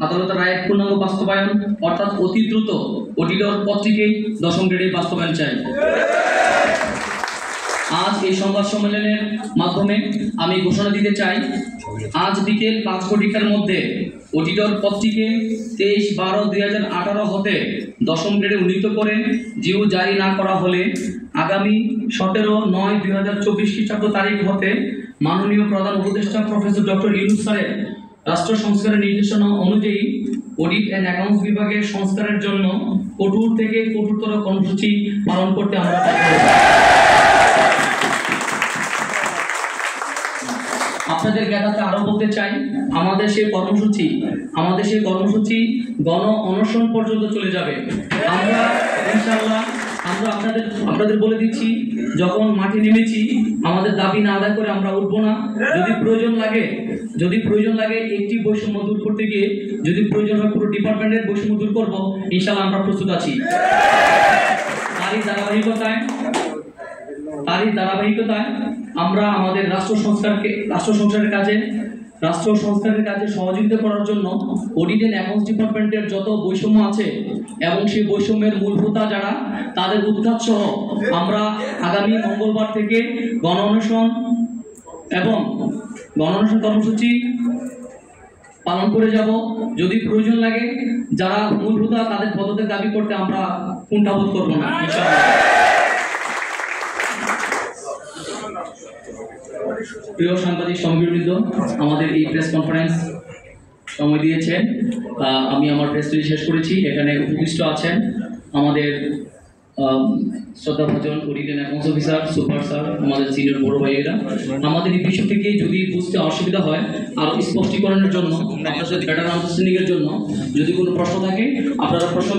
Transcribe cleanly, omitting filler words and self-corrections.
আদালতের রায়ের পূর্ণাঙ্গ বাস্তবায়ন অর্থাৎ অতি দ্রুত অডিটর পত্রিকায় 10ম গ্রেডের বাস্তবায়ন চাই। আজ এই সংবাদ সম্মেলনের মাধ্যমে আমি ঘোষণা দিতে চাই, আজ বিকেল 5 ঘটিকার মধ্যে অডিটর পত্রিকে 23/12/2018 হতে 10ম গ্রেডে উন্নীত করে জিও জারি না করা হলে আগামী 17/9/2024 খ্রিস্টাব্দ তারিখ হতে মাননীয় প্রধান উপদেষ্টা প্রফেসর ডক্টর ইউনূস স্যারের রাষ্ট্র সংস্কারের নির্দেশনা অনুযায়ী অডিট অ্যান্ড অ্যাকাউন্টস বিভাগের সংস্কারের জন্য কঠোর থেকে কঠোরতর কর্মসূচি পালন করতে আমরা আপনাদের জ্ঞাতার্থে আরো বলতে চাই, আমাদের সেই কর্মসূচি গণ অনশন পর্যন্ত চলে যাবে। আমরা ইনশাআল্লাহ আপনাদের বলে দিচ্ছি, যখন মাঠে নেমেছি আমাদের দাবি না আদায় করে আমরা উঠবো না। যদি প্রয়োজন লাগে একটি বৈষম্য দূর করতে গিয়ে যদি প্রয়োজন হয় পুরো ডিপার্টমেন্টের বৈষম্য দূর করবো, ইনশাআল্লাহ আমরা প্রস্তুত আছি। তারই ধারাবাহিকতায় আমরা আমাদের রাষ্ট্র সংস্কারের কাজে সহযোগিতা করার জন্য অডিট অ্যান্ড অ্যাকাউন্টস ডিপার্টমেন্টের যত বৈষম্য আছে এবং সেই বৈষম্যের মূলভোতা যারা তাদের উৎখাত সহ আমরা আগামী মঙ্গলবার থেকে গণ অনশন কর্মসূচি পালন করে যাব। যদি প্রয়োজন লাগে যারা মূলভোতা তাদের পদত্যাগ দাবি করতে আমরা কুণ্ঠাবোধ করব না। প্রিয় সাংবাদিক সংগঠনবৃন্দ, আমাদের এই প্রেস কনফারেন্স সময় দিয়েছেন, আমি আমার প্রেস রিলিজ শেষ করেছি। এখানে উপবিষ্ট আছেন আমাদের শ্রদ্ধাভাজন audit and accounts officer, super sir, আমাদের সিনিয়র বড় ভাইয়েরা। আমাদের এই বিষয় থেকে যদি বুঝতে অসুবিধা হয় আর স্পষ্টীকরণের জন্য, আপনাদের বেটার আন্ডারস্ট্যান্ডিং এর জন্য যদি কোনো প্রশ্ন থাকে আপনারা প্রশ্ন